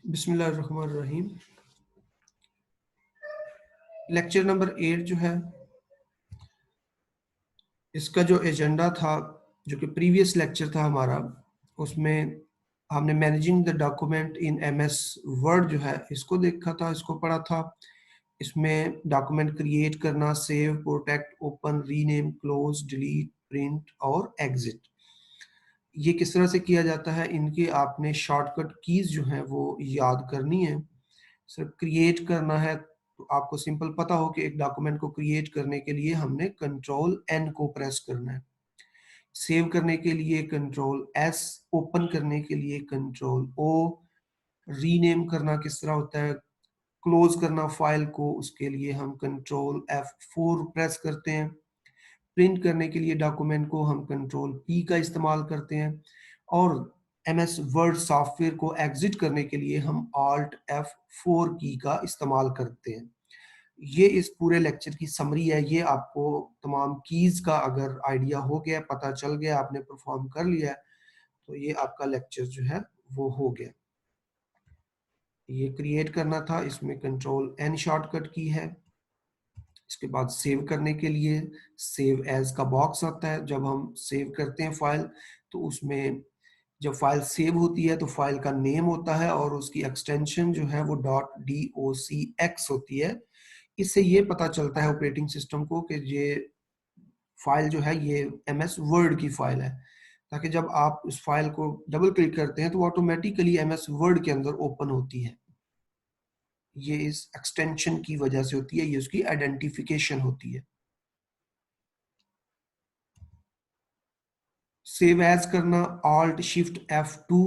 बिस्मिल्लाहिर्रहमानिर्रहीम। Lecture number 8 जो है, इसका जो एजेंडा था, जो कि प्रीवियस लेक्चर था हमारा, उसमें हमने managing the document in MS word जो है इसको देखा था, इसको पढ़ा था। इसमें डॉक्यूमेंट क्रिएट करना, save, protect, open, rename, close, delete, print और एग्जिट, ये किस तरह से किया जाता है, इनके आपने शॉर्टकट कीज जो हैं वो याद करनी है। सिर्फ क्रिएट करना है तो आपको सिंपल पता हो कि एक डॉक्यूमेंट को क्रिएट करने के लिए हमने कंट्रोल एन को प्रेस करना है, सेव करने के लिए कंट्रोल एस, ओपन करने के लिए कंट्रोल ओ, रीनेम करना किस तरह होता है, क्लोज करना फाइल को, उसके लिए हम कंट्रोल F4 प्रेस करते हैं। प्रिंट करने के लिए डॉक्यूमेंट को हम कंट्रोल पी का इस्तेमाल करते हैं, और एमएस वर्ड सॉफ्टवेयर को एग्जिट करने के लिए हम ऑल्ट F4 की का इस्तेमाल करते हैं। ये इस पूरे लेक्चर की समरी है। ये आपको तमाम कीज का अगर आइडिया हो गया, पता चल गया, आपने परफॉर्म कर लिया है, तो ये आपका लेक्चर जो है वो हो गया। ये क्रिएट करना था, इसमें कंट्रोल एन शॉर्टकट की है। इसके बाद सेव करने के लिए सेव एज का बॉक्स आता है। जब हम सेव करते हैं फाइल, तो उसमें जब फाइल सेव होती है तो फाइल का नेम होता है और उसकी एक्सटेंशन जो है वो .docx होती है। इससे ये पता चलता है ऑपरेटिंग सिस्टम को कि ये फाइल जो है ये एमएस वर्ड की फाइल है, ताकि जब आप उस फाइल को डबल क्लिक करते हैं तो ऑटोमेटिकली एमएस वर्ड के अंदर ओपन होती है। ये इस एक्सटेंशन की वजह से होती है, ये उसकी आइडेंटिफिकेशन होती है। सेव एज करना, alt shift F2।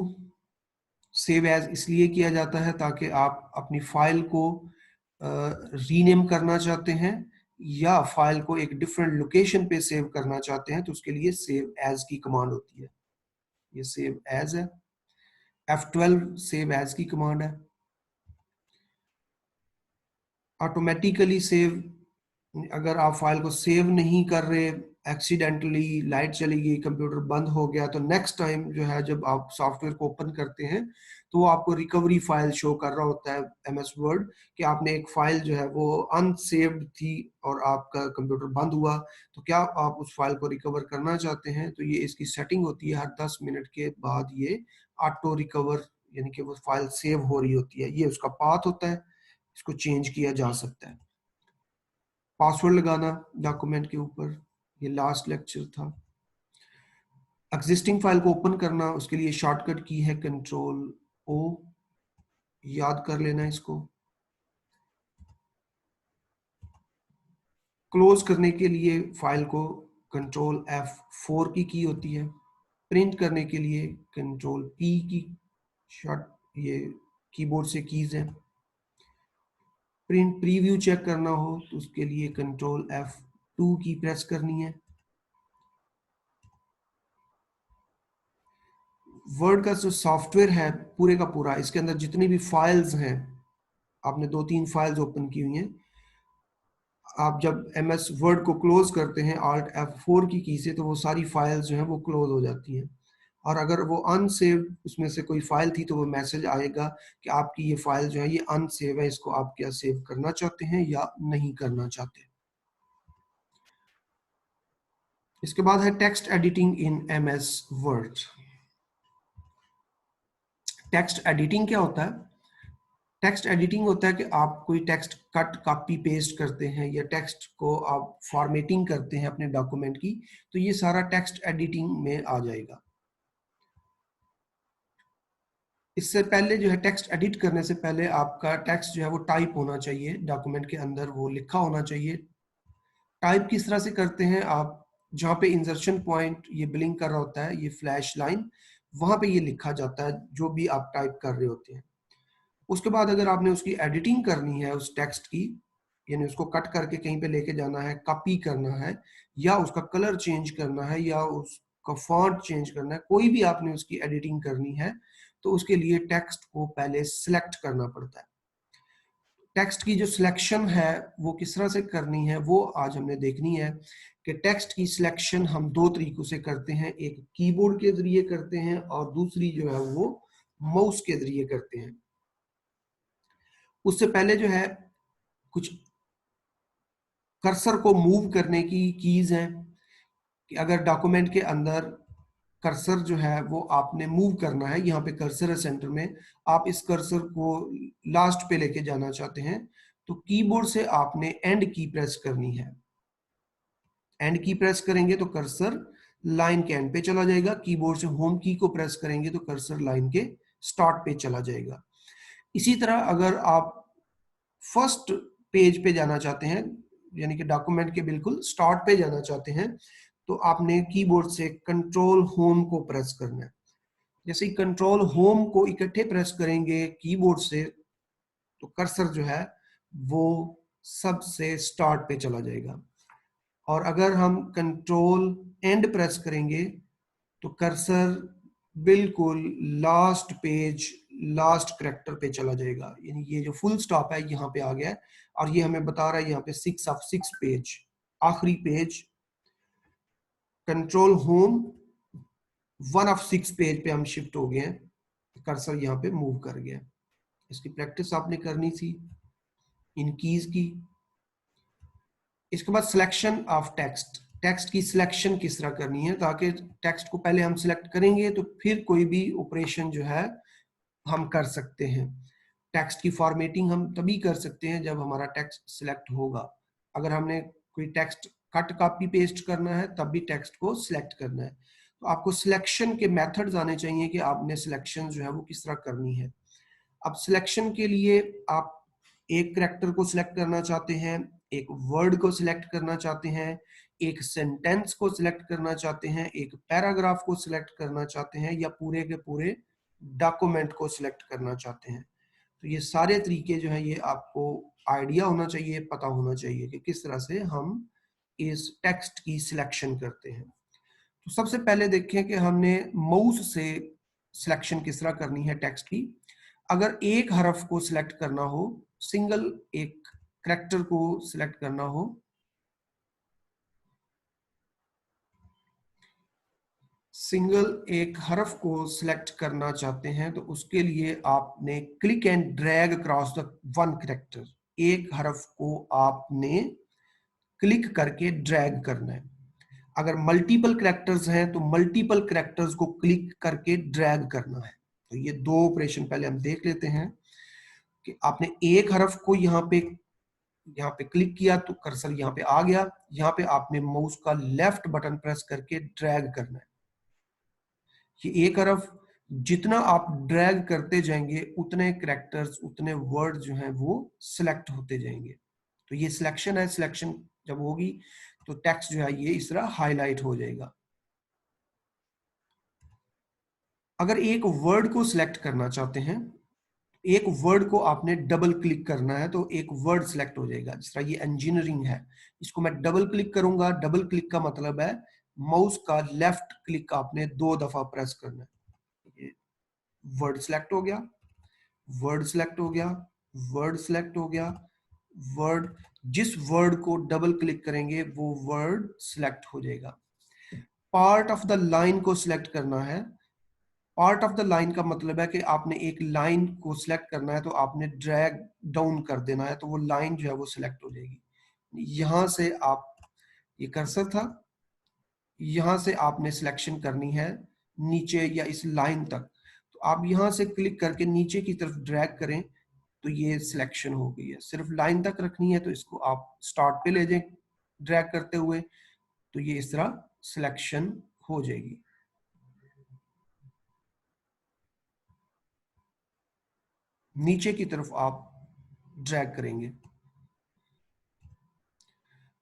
Save as इसलिए किया जाता है ताकि आप अपनी फाइल को रीनेम करना चाहते हैं या फाइल को एक डिफरेंट लोकेशन पे सेव करना चाहते हैं, तो उसके लिए सेव एज की कमांड होती है। ये सेव एज है। F12 सेव एज की कमांड है। ऑटोमेटिकली सेव, अगर आप फाइल को सेव नहीं कर रहे, एक्सीडेंटली लाइट चली गई, कंप्यूटर बंद हो गया, तो नेक्स्ट टाइम जो है जब आप सॉफ्टवेयर को ओपन करते हैं तो वो आपको रिकवरी फाइल शो कर रहा होता है एमएस वर्ड, कि आपने एक फाइल जो है वो अनसेव्ड थी और आपका कंप्यूटर बंद हुआ, तो क्या आप उस फाइल को रिकवर करना चाहते हैं, तो ये इसकी सेटिंग होती है। हर 10 मिनट के बाद ये ऑटो रिकवर, यानी कि वो फाइल सेव हो रही होती है। ये उसका पाथ होता है, इसको चेंज किया जा सकता है। पासवर्ड लगाना डॉक्यूमेंट के ऊपर, ये लास्ट लेक्चर था। एग्जिस्टिंग फाइल को ओपन करना, उसके लिए शॉर्टकट की है कंट्रोल ओ, याद कर लेना इसको। क्लोज करने के लिए फाइल को कंट्रोल F4 की होती है। प्रिंट करने के लिए कंट्रोल पी की शॉर्ट, ये कीबोर्ड से कीज है। प्रिंट प्रीव्यू चेक करना हो तो उसके लिए कंट्रोल F2 की प्रेस करनी है। वर्ड का जो सॉफ्टवेयर है पूरे का पूरा, इसके अंदर जितनी भी फाइल्स हैं, आपने 2-3 फाइल्स ओपन की हुई हैं, आप जब एम एस वर्ड को क्लोज करते हैं ऑल्ट F4 की से, तो वो सारी फाइल्स जो हैं वो क्लोज हो जाती हैं। और अगर वो अनसेव उसमें से कोई फाइल थी तो वो मैसेज आएगा कि आपकी ये फाइल जो है ये अनसेव है, इसको आप क्या सेव करना चाहते हैं या नहीं करना चाहते। इसके बाद है text editing in M S Word. Text editing क्या होता है? टेक्स्ट एडिटिंग होता है कि आप कोई टेक्स्ट कट कॉपी पेस्ट करते हैं या टेक्स्ट को आप फॉर्मेटिंग करते हैं अपने डॉक्यूमेंट की, तो ये सारा टेक्स्ट एडिटिंग में आ जाएगा। इससे पहले जो है टेक्स्ट एडिट करने से पहले आपका टेक्स्ट जो है वो टाइप होना चाहिए, डॉक्यूमेंट के अंदर वो लिखा होना चाहिए। टाइप किस तरह से करते हैं आप? जहाँ पे इंसर्शन पॉइंट ये ब्लिंक कर रहा होता है, ये फ्लैश लाइन, वहां पे ये लिखा जाता है जो भी आप टाइप कर रहे होते हैं। उसके बाद अगर आपने उसकी एडिटिंग करनी है उस टेक्स्ट की, यानी उसको कट करके कहीं पे लेके जाना है, कॉपी करना है, या उसका कलर चेंज करना है, या उसका फॉन्ट चेंज करना है, कोई भी आपने उसकी एडिटिंग करनी है, तो उसके लिए टेक्स्ट को पहले सिलेक्ट करना पड़ता है। टेक्स्ट की जो सिलेक्शन है वो किस तरह से करनी है वो आज हमने देखनी है। कि टेक्स्ट की सिलेक्शन हम 2 तरीकों से करते हैं, एक कीबोर्ड के जरिए करते हैं और दूसरी जो है वो माउस के जरिए करते हैं। उससे पहले जो है कुछ कर्सर को मूव करने की कीज हैं कि अगर डॉक्यूमेंट के अंदर कर्सर जो है वो आपने मूव करना है, यहाँ पे कर्सर है सेंटर में, आप इस कर्सर को लास्ट पे लेके जाना चाहते हैं तो कीबोर्ड से आपने एंड की प्रेस करनी है। एंड की प्रेस करेंगे तो कर्सर लाइन के एंड पे चला जाएगा, कीबोर्ड से होम की को प्रेस करेंगे तो कर्सर लाइन के स्टार्ट पे चला जाएगा। इसी तरह अगर आप फर्स्ट पेज पे जाना चाहते हैं, यानी कि डॉक्यूमेंट के बिल्कुल स्टार्ट पे जाना चाहते हैं, तो आपने कीबोर्ड से कंट्रोल होम को प्रेस करना है। जैसे ही कंट्रोल होम को इकट्ठे प्रेस करेंगे कीबोर्ड से तो कर्सर जो है वो सबसे स्टार्ट पे चला जाएगा। और अगर हम कंट्रोल एंड प्रेस करेंगे तो कर्सर बिल्कुल लास्ट पेज लास्ट करेक्टर पे चला जाएगा, यानी ये जो फुल स्टॉप है यहाँ पे आ गया है और ये हमें बता रहा है यहाँ पे 6 ऑफ 6 पेज, आखिरी page. Control home 1 of 6 page पे हम शिफ्ट हो गए हैं, कर्सर यहाँ पे मूव कर गया। इसकी प्रैक्टिस आपने करनी थी इन कीज की। इसके बाद सिलेक्शन ऑफ टेक्स्ट, टेक्स्ट की सिलेक्शन किस तरह करनी है ताकि टेक्स्ट को पहले हम सिलेक्ट करेंगे तो फिर कोई भी ऑपरेशन जो है हम कर सकते हैं। टेक्स्ट की फॉर्मेटिंग हम तभी कर सकते हैं जब हमारा टेक्स्ट सिलेक्ट होगा। अगर हमने कोई टेक्स्ट कट कॉपी पेस्ट करना है तब भी टेक्स्ट को सिलेक्ट करना है। तो आपको सिलेक्शन के मेथड्स आने चाहिए कि आपने सिलेक्शन जो है वो किस तरह करनी है। अब सिलेक्शन के लिए आप एक करैक्टर को सिलेक्ट करना चाहते हैं, एक वर्ड को सिलेक्ट करना चाहते हैं, एक सेंटेंस को सिलेक्ट करना चाहते हैं, एक पैराग्राफ को सिलेक्ट करना चाहते हैं, या पूरे के पूरे डॉक्यूमेंट को सिलेक्ट करना चाहते हैं। तो ये सारे तरीके जो है ये आपको आइडिया होना चाहिए, पता होना चाहिए कि किस तरह से हम इस टेक्स्ट की सिलेक्शन करते हैं। तो सबसे पहले देखें कि हमने माउस से सिलेक्शन किस तरह करनी है टेक्स्ट की। अगर एक हरफ को सिलेक्ट करना हो, सिंगल एक करैक्टर को सिलेक्ट करना हो, सिंगल एक हरफ को सिलेक्ट करना चाहते हैं तो उसके लिए आपने click and drag across the one character, एक हरफ को आपने क्लिक करके ड्रैग करना है। अगर मल्टीपल करैक्टर्स हैं तो मल्टीपल करैक्टर्स को क्लिक करके ड्रैग करना है। तो ये दो ऑपरेशन पहले हम देख लेते हैं कि आपने एक हरफ को यहाँ पे क्लिक किया तो कर्सर यहाँ पे आ गया, यहाँ पे आपने माउस का लेफ्ट बटन प्रेस करके ड्रैग करना है। ये एक हरफ जितना आप ड्रैग करते जाएंगे उतने करैक्टर्स उतने वर्ड जो हैं वो सिलेक्ट होते जाएंगे। तो ये सिलेक्शन है, सिलेक्शन जब होगी तो टेक्स्ट जो है ये इस तरह हाईलाइट हो जाएगा। अगर एक वर्ड को सिलेक्ट करना चाहते हैं, एक वर्ड को आपने डबल क्लिक करना है तो एक वर्ड सिलेक्ट हो जाएगा। जिस तरह ये इंजीनियरिंग है, इसको मैं डबल क्लिक करूंगा, डबल क्लिक का मतलब है माउस का लेफ्ट क्लिक आपने 2 दफा प्रेस करना है। ये वर्ड सिलेक्ट हो गया, वर्ड सिलेक्ट हो गया, वर्ड सिलेक्ट हो गया, वर्ड, जिस वर्ड को डबल क्लिक करेंगे वो वर्ड सिलेक्ट हो जाएगा। पार्ट ऑफ द लाइन को सिलेक्ट करना है, पार्ट ऑफ द लाइन का मतलब है कि आपने एक लाइन को सिलेक्ट करना है तो आपने ड्रैग डाउन कर देना है तो वो लाइन जो है वो सिलेक्ट हो जाएगी। यहां से आप, ये कर्सर था, यहां से आपने सिलेक्शन करनी है नीचे या इस लाइन तक। तो आप यहां से क्लिक करके नीचे की तरफ ड्रैग करें तो ये सिलेक्शन हो गई है। सिर्फ लाइन तक रखनी है तो इसको आप स्टार्ट पे ले जाएं ड्रैग करते हुए, तो ये इस तरह सिलेक्शन हो जाएगी। नीचे की तरफ आप ड्रैग करेंगे।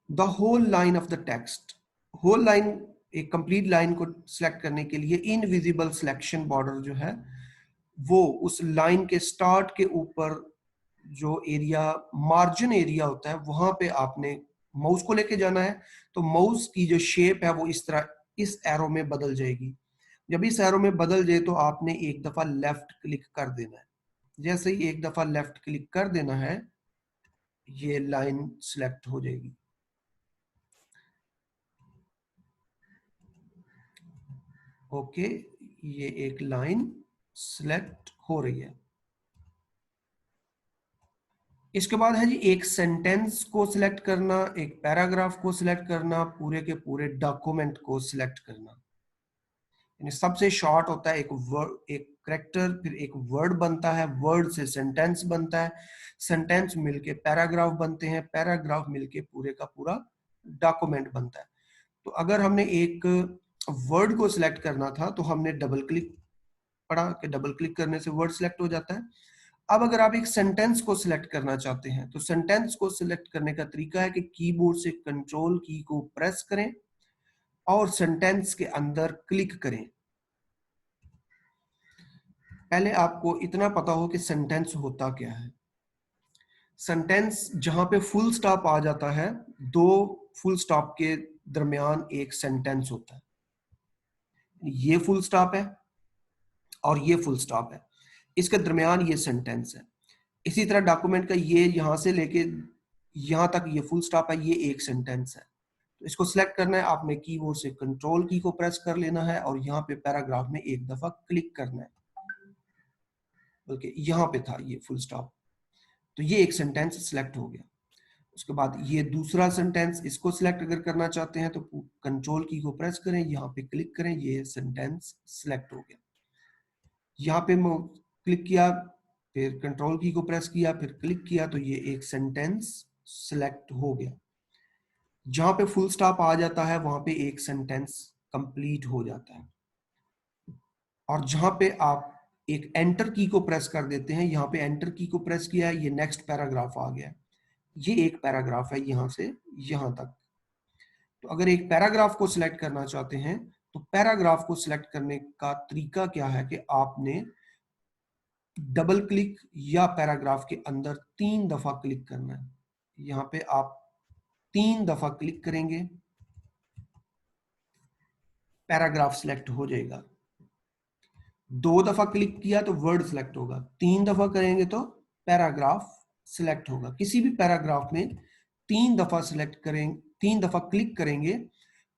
The whole line of the text, whole line, एक कंप्लीट लाइन को सिलेक्ट करने के लिए इनविजिबल सिलेक्शन बॉर्डर जो है वो उस लाइन के स्टार्ट के ऊपर जो एरिया मार्जिन एरिया होता है वहां पे आपने माउस को लेके जाना है। तो माउस की जो शेप है वो इस तरह इस एरो में बदल जाएगी। जब इस एरो में बदल जाए तो आपने एक दफा लेफ्ट क्लिक कर देना है। जैसे ही एक दफा लेफ्ट क्लिक कर देना है ये लाइन सिलेक्ट हो जाएगी। ओके, ये एक लाइन सिलेक्ट हो रही है। इसके बाद है जी एक सेंटेंस को सिलेक्ट करना, एक पैराग्राफ को सिलेक्ट करना, पूरे के पूरे डॉक्यूमेंट को सिलेक्ट करना। यानी सबसे शॉर्ट होता है एक वर्ड, एक कैरेक्टर, फिर एक वर्ड बनता है, वर्ड से सेंटेंस बनता है, सेंटेंस मिलके पैराग्राफ बनते हैं, पैराग्राफ मिलके पूरे का पूरा डॉक्यूमेंट बनता है। तो अगर हमने एक वर्ड को सिलेक्ट करना था तो हमने डबल क्लिक पढ़ा कि डबल क्लिक करने से वर्ड सिलेक्ट हो जाता है। अब अगर आप एक सेंटेंस को सिलेक्ट करना चाहते हैं तो सेंटेंस को सिलेक्ट करने का तरीका है कि कीबोर्ड से कंट्रोल की को प्रेस करें और सेंटेंस के अंदर क्लिक करें। पहले आपको इतना पता हो कि सेंटेंस होता क्या है। सेंटेंस जहां पे फुल स्टॉप आ जाता है, दो फुल स्टॉप के दरमियान एक सेंटेंस होता है। ये फुल स्टॉप है और ये फुल स्टॉप है, इसके दरमियान ये सेंटेंस है। इसी तरह डॉक्यूमेंट का ये यहां से लेके यहां तक ये फुल स्टॉप है, ये एक सेंटेंस है। तो इसको सिलेक्ट करना है, आपने कीबोर्ड से कंट्रोल की को प्रेस कर लेना है और यहाँ पे पैराग्राफ में एक दफा क्लिक करना है, बल्कि यहाँ पे था ये फुल स्टॉप। तो ये एक सेंटेंस सिलेक्ट हो गया। उसके बाद ये दूसरा सेंटेंस, इसको सिलेक्ट अगर करना चाहते हैं तो कंट्रोल की को प्रेस करें, यहाँ पे क्लिक करें, ये सेंटेंस सिलेक्ट हो गया। यहाँ पे क्लिक किया, फिर कंट्रोल की को प्रेस किया, फिर क्लिक किया, तो ये एक सेंटेंस सिलेक्ट हो गया। जहां पे फुल स्टॉप आ जाता है वहां पे एक सेंटेंस कंप्लीट हो जाता है। और जहां पे आप एक एंटर की को प्रेस कर देते हैं, यहाँ पे एंटर की को प्रेस किया है, ये नेक्स्ट पैराग्राफ आ गया। ये एक पैराग्राफ है यहां से यहां तक। तो अगर एक पैराग्राफ को सिलेक्ट करना चाहते हैं तो पैराग्राफ को सिलेक्ट करने का तरीका क्या है कि आपने डबल क्लिक या पैराग्राफ के अंदर 3 दफा क्लिक करना है। यहाँ पे आप 3 दफा क्लिक करेंगे, पैराग्राफ सिलेक्ट हो जाएगा। 2 दफा क्लिक किया तो वर्ड सिलेक्ट होगा, 3 दफा करेंगे तो पैराग्राफ सिलेक्ट होगा। किसी भी पैराग्राफ में 3 दफा सिलेक्ट करेंगे, 3 दफा क्लिक करेंगे,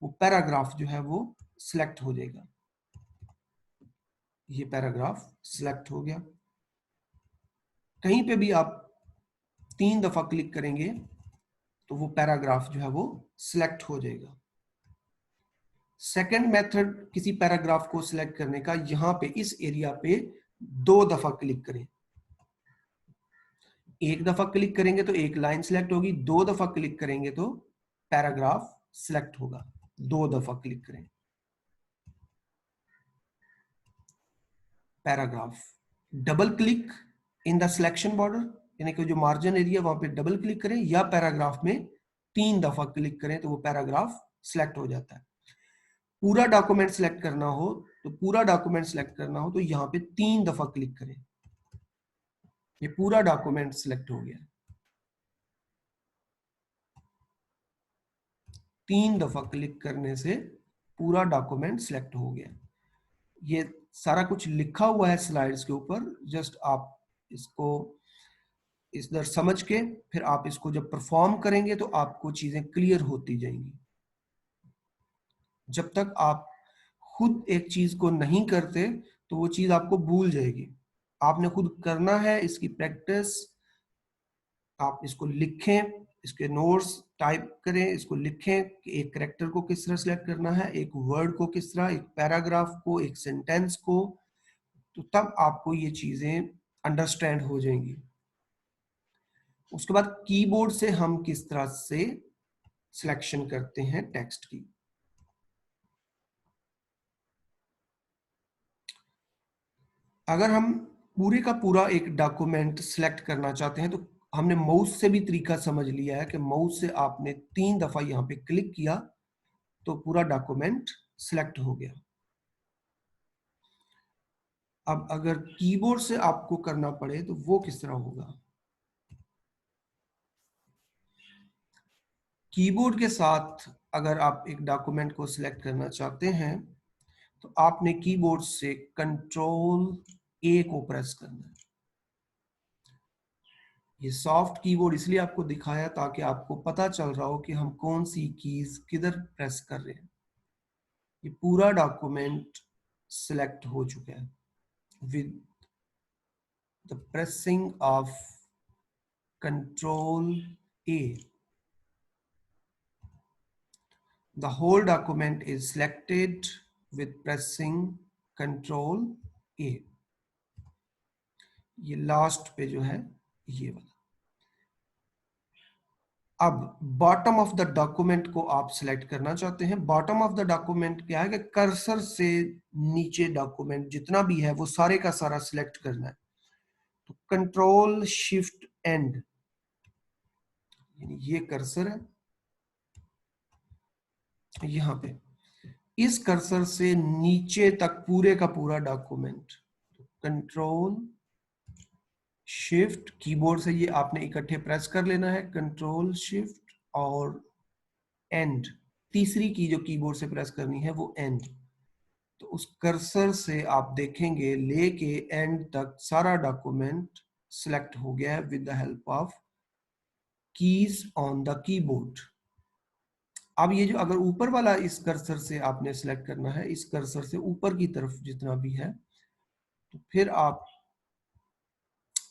वो पैराग्राफ जो है वो सिलेक्ट हो जाएगा। ये पैराग्राफ सिलेक्ट हो गया। कहीं पे भी आप 3 दफा क्लिक करेंगे तो वो पैराग्राफ जो है वो सिलेक्ट हो जाएगा। सेकंड मेथड किसी पैराग्राफ को सिलेक्ट करने का, यहां पे इस एरिया पे 2 दफा क्लिक करें। एक दफा क्लिक करेंगे तो एक लाइन सिलेक्ट होगी, 2 दफा क्लिक करेंगे तो पैराग्राफ सिलेक्ट होगा। 2 दफा क्लिक करें, paragraph. Double click in the selection border, यानी कि जो मार्जिन एरिया वहां पे डबल क्लिक करें, या पैराग्राफ में 3 दफा क्लिक करें तो वो पैराग्राफ सिलेक्ट हो जाता है। पूरा डॉक्यूमेंट सिलेक्ट करना हो तो पूरा डॉक्यूमेंट सिलेक्ट करना हो तो यहाँ पे 3 दफा क्लिक करें, ये पूरा डॉक्यूमेंट सिलेक्ट हो गया। 3 दफा क्लिक करने से पूरा डॉक्यूमेंट सिलेक्ट हो गया। ये सारा कुछ लिखा हुआ है स्लाइड्स के ऊपर, जस्ट आप इसको इधर समझ के फिर आप इसको जब परफॉर्म करेंगे तो आपको चीजें क्लियर होती जाएंगी। जब तक आप खुद एक चीज को नहीं करते तो वो चीज आपको भूल जाएगी। आपने खुद करना है, इसकी प्रैक्टिस। आप इसको लिखें, इसके नोट्स टाइप करें, इसको लिखें कि एक कैरेक्टर को किस तरह सिलेक्ट करना है, एक वर्ड को किस तरह, एक पैराग्राफ को, एक सेंटेंस को, तो तब आपको ये चीजें अंडरस्टैंड हो जाएंगी। उसके बाद कीबोर्ड से हम किस तरह से सिलेक्शन करते हैं टेक्स्ट की। अगर हम पूरे का पूरा एक डॉक्यूमेंट सिलेक्ट करना चाहते हैं तो हमने माउस से भी तरीका समझ लिया है कि माउस से आपने 3 दफा यहाँ पे क्लिक किया तो पूरा डॉक्यूमेंट सिलेक्ट हो गया। अब अगर कीबोर्ड से आपको करना पड़े तो वो किस तरह होगा। कीबोर्ड के साथ अगर आप एक डॉक्यूमेंट को सिलेक्ट करना चाहते हैं तो आपने कीबोर्ड से कंट्रोल ए को प्रेस करना है। ये सॉफ्ट कीबोर्ड इसलिए आपको दिखाया ताकि आपको पता चल रहा हो कि हम कौन सी कीज किधर प्रेस कर रहे हैं। ये पूरा डॉक्यूमेंट सिलेक्ट हो चुका है with the pressing of Control A. The whole document is selected with pressing Control A. ये लास्ट पे जो है ये वाला। अब बॉटम ऑफ द डॉक्यूमेंट को आप सिलेक्ट करना चाहते हैं। बॉटम ऑफ द डॉक्यूमेंट क्या है कि कर्सर से नीचे डॉक्यूमेंट जितना भी है वो सारे का सारा सिलेक्ट करना है। तो कंट्रोल शिफ्ट एंड, ये कर्सर है यहां पे, इस कर्सर से नीचे तक पूरे का पूरा डॉक्यूमेंट। कंट्रोल शिफ्ट, कीबोर्ड से ये आपने इकट्ठे प्रेस कर लेना है, कंट्रोल शिफ्ट और एंड, तीसरी की जो कीबोर्ड से प्रेस करनी है वो एंड। तो उस कर्सर से आप देखेंगे लेके एंड तक सारा डॉक्यूमेंट सिलेक्ट हो गया है with the help of keys on the keyboard. अब ये जो अगर ऊपर वाला इस कर्सर से आपने सिलेक्ट करना है, इस कर्सर से ऊपर की तरफ जितना भी है, तो फिर आप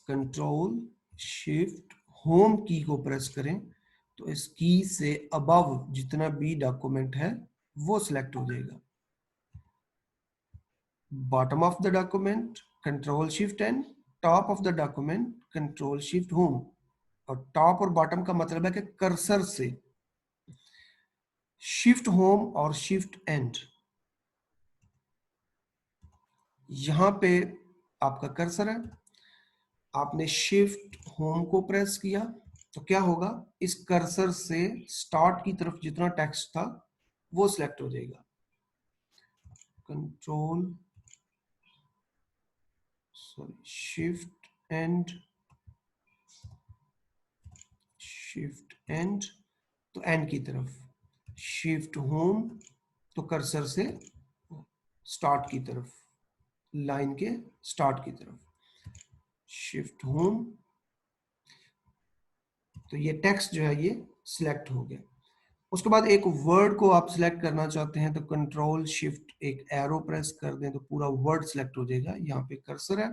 कंट्रोल शिफ्ट होम की को प्रेस करें तो इस की से अबव जितना भी डॉक्यूमेंट है वो सिलेक्ट हो जाएगा। Bottom of the document control shift and, top of the document control shift home. और टॉप और बॉटम का मतलब है कि कर्सर से शिफ्ट होम और शिफ्ट एंड, यहां पे आपका कर्सर है, आपने शिफ्ट होम को प्रेस किया तो क्या होगा, इस कर्सर से स्टार्ट की तरफ जितना टेक्स्ट था वो सिलेक्ट हो जाएगा। Control shift and, shift and तो एंड की तरफ, शिफ्ट होम तो कर्सर से स्टार्ट की तरफ, लाइन के स्टार्ट की तरफ, शिफ्ट होम। तो ये टेक्स्ट जो है ये सिलेक्ट हो गया। उसके बाद एक वर्ड को आप सिलेक्ट करना चाहते हैं तो कंट्रोल शिफ्ट एक एरो प्रेस कर दें तो पूरा वर्ड सिलेक्ट हो जाएगा। यहाँ पे कर्सर है,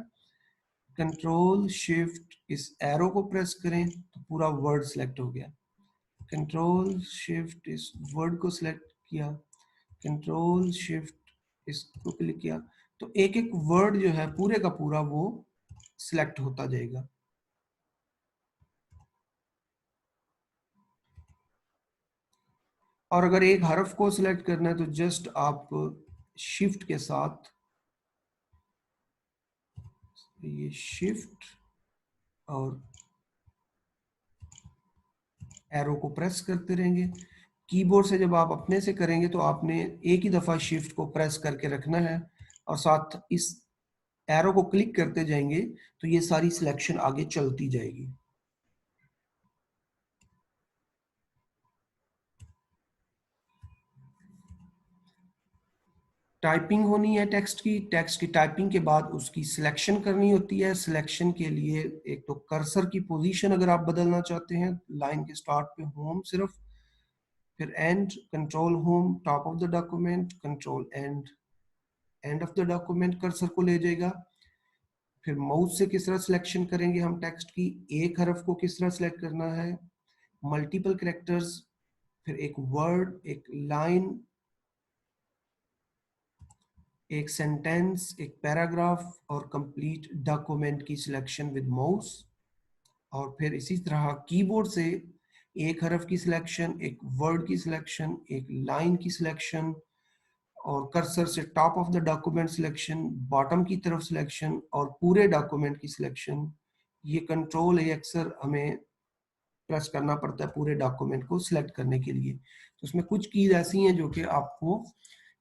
कंट्रोल शिफ्ट इस एरो को प्रेस करें तो पूरा वर्ड सिलेक्ट हो गया। कंट्रोल शिफ्ट इस वर्ड को सिलेक्ट किया, कंट्रोल शिफ्ट इसको क्लिक किया, तो एक एक वर्ड जो है पूरे का पूरा वो सिलेक्ट होता जाएगा। और अगर एक हर्फ को सिलेक्ट करना है तो जस्ट आप शिफ्ट के साथ ये शिफ्ट और एरो को प्रेस करते रहेंगे। कीबोर्ड से जब आप अपने से करेंगे तो आपने एक ही दफा शिफ्ट को प्रेस करके रखना है और साथ इस एरो को क्लिक करते जाएंगे तो ये सारी सिलेक्शन आगे चलती जाएगी। टाइपिंग होनी है टेक्स्ट की, टेक्स्ट की टाइपिंग के बाद उसकी सिलेक्शन करनी होती है। सिलेक्शन के लिए एक तो कर्सर की पोजीशन अगर आप बदलना चाहते हैं, लाइन के स्टार्ट पे होम सिर्फ, फिर and control home, top of the document control and, end of the document cursor को ले जाएगा। फिर माउस से किस तरह सिलेक्शन करेंगे हम टेक्स्ट की, एक हरफ को किस तरह सिलेक्ट करना है, मल्टीपल कैरेक्टर्स, फिर एक वर्ड, एक लाइन, एक सेंटेंस, एक पैराग्राफ और कंप्लीट डॉक्यूमेंट की सिलेक्शन विद माउस। और फिर इसी तरह कीबोर्ड से एक हरफ की सिलेक्शन, एक वर्ड की सिलेक्शन, एक लाइन की सिलेक्शन, और कर्सर से top of the document selection, bottom की तरफ सिलेक्शन और पूरे डॉक्यूमेंट की सिलेक्शन। ये कंट्रोल है अक्सर हमें प्रेस करना पड़ता है पूरे डॉक्यूमेंट को सिलेक्ट करने के लिए। तो उसमें कुछ कीज ऐसी हैं जो कि आपको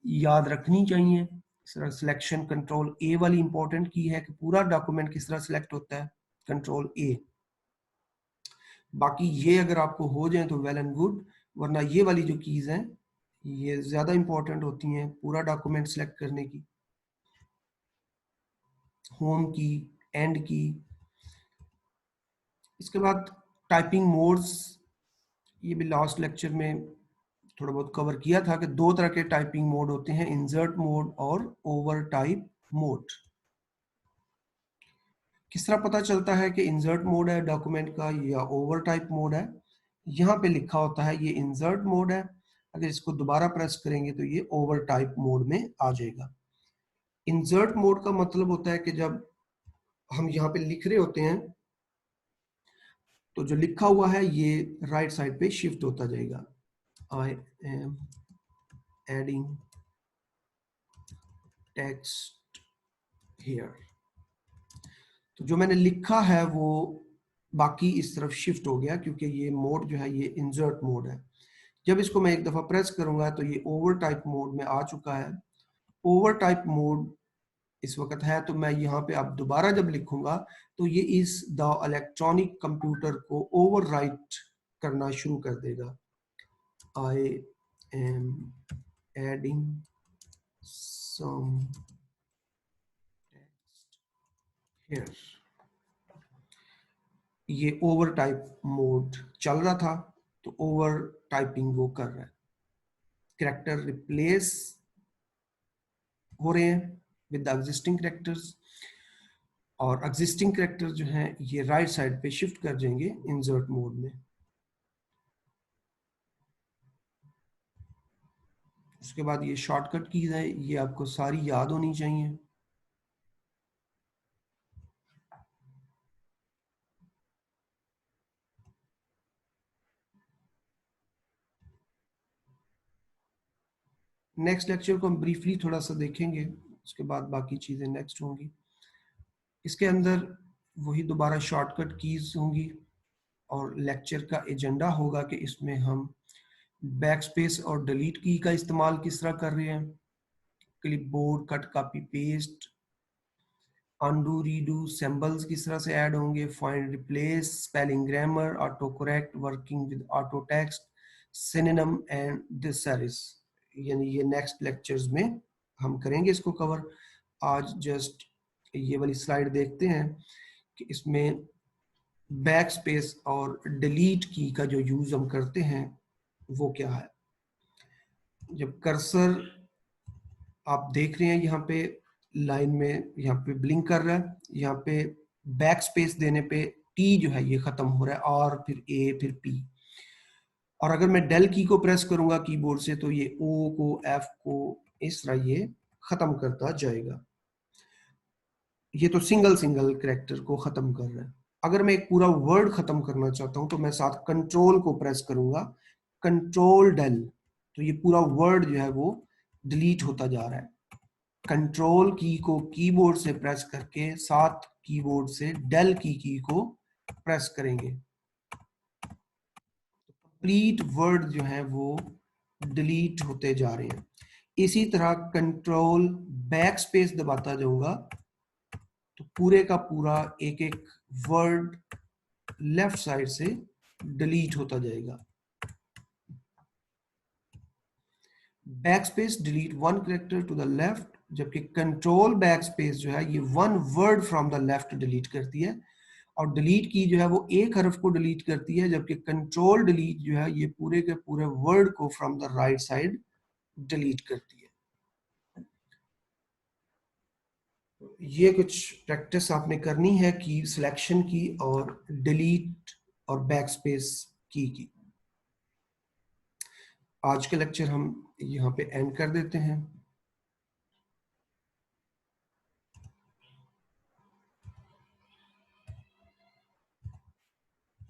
याद रखनी चाहिए। सिलेक्शन कंट्रोल ए वाली इंपॉर्टेंट की है कि पूरा डॉक्यूमेंट किस तरह सिलेक्ट होता है, कंट्रोल ए। बाकी ये अगर आपको हो जाए तो वेल एंड गुड, वरना ये वाली जो कीज हैं ये ज्यादा इंपॉर्टेंट होती हैं पूरा डॉक्यूमेंट सिलेक्ट करने की, होम की, एंड की। इसके बाद टाइपिंग मोड्स, ये भी लास्ट लेक्चर में थोड़ा बहुत कवर किया था कि दो तरह के टाइपिंग मोड होते हैं, इंसर्ट मोड और ओवर टाइप मोड। किस तरह पता चलता है कि इंसर्ट मोड है डॉक्यूमेंट का या ओवर टाइप मोड है? यहाँ पे लिखा होता है ये इंसर्ट मोड है, अगर इसको दोबारा प्रेस करेंगे तो ये ओवर टाइप मोड में आ जाएगा। इंसर्ट मोड का मतलब होता है कि जब हम यहाँ पे लिख रहे होते हैं तो जो लिखा हुआ है ये राइट साइड पे शिफ्ट होता जाएगा। आई एम एडिंग टेक्स्ट हियर, तो जो मैंने लिखा है वो बाकी इस तरफ शिफ्ट हो गया क्योंकि ये मोड जो है ये इंसर्ट मोड है। जब इसको मैं एक दफा प्रेस करूंगा तो ये ओवर टाइप मोड में आ चुका है। ओवर टाइप मोड इस वक्त है, तो मैं यहाँ पे अब दोबारा जब लिखूंगा तो ये इस द इलेक्ट्रॉनिक कंप्यूटर को ओवरराइट करना शुरू कर देगा। I am adding some text here. ये ओवर टाइप मोड चल रहा था तो ओवर टाइपिंग वो कर रहा है। कैरेक्टर रिप्लेस हो रहे हैं विद द एग्जिस्टिंग कैरेक्टर्स, और एग्जिस्टिंग कैरेक्टर जो हैं ये राइट साइड पे शिफ्ट कर जाएंगे इंसर्ट मोड में। उसके बाद ये शॉर्टकट कीज है, ये आपको सारी याद होनी चाहिए। नेक्स्ट लेक्चर को हम ब्रीफली थोड़ा सा देखेंगे, उसके बाद बाकी चीजें नेक्स्ट होंगी। इसके अंदर वही दोबारा शॉर्टकट कीज होंगी और लेक्चर का एजेंडा होगा कि इसमें हम बैकस्पेस और डिलीट की का इस्तेमाल किस तरह कर रहे हैं, clipboard, cut, copy, paste, undo, redo, symbols किस तरह से ऐड होंगे, find, replace, spelling, grammar, auto correct, working with auto text, synonym and thesaurus, यानी ये नेक्स्ट लेक्चर्स में हम करेंगे इसको कवर। आज जस्ट ये वाली स्लाइड देखते हैं कि इसमें बैक स्पेस और डिलीट की का जो यूज हम करते हैं वो क्या है। जब कर्सर आप देख रहे हैं यहाँ पे लाइन में यहाँ पे ब्लिंक कर रहा है, यहाँ पे बैक स्पेस देने पे टी जो है ये खत्म हो रहा है, और फिर ए फिर पी। और अगर मैं डेल की को प्रेस करूंगा कीबोर्ड से तो ये ओ को एफ को इस तरह ये खत्म करता जाएगा। ये तो सिंगल सिंगल कैरेक्टर को खत्म कर रहा है। अगर मैं एक पूरा वर्ड खत्म करना चाहता हूं तो मैं साथ कंट्रोल को प्रेस करूंगा, कंट्रोल डेल, तो ये पूरा वर्ड जो है वो डिलीट होता जा रहा है। कंट्रोल की को कीबोर्ड से प्रेस करके साथ कीबोर्ड से डेल की को प्रेस करेंगे, कंप्लीट वर्ड जो है वो डिलीट होते जा रहे हैं। इसी तरह कंट्रोल बैक स्पेस दबाता जाऊंगा तो पूरे का पूरा एक एक वर्ड लेफ्ट साइड से डिलीट होता जाएगा। Back space delete one character to the left, जबकि कंट्रोल बैक स्पेस जो है ये one word from the left delete करती है, और डिलीट की जो है वो एक हरफ को डिलीट करती है, जबकि कंट्रोल डिलीट जो है ये पूरे के पूरे वर्ड को from the right side delete करती है। ये कुछ प्रैक्टिस आपने करनी है की सिलेक्शन की और डिलीट और बैक स्पेस की। आज के लेक्चर हम यहाँ पे एंड कर देते हैं।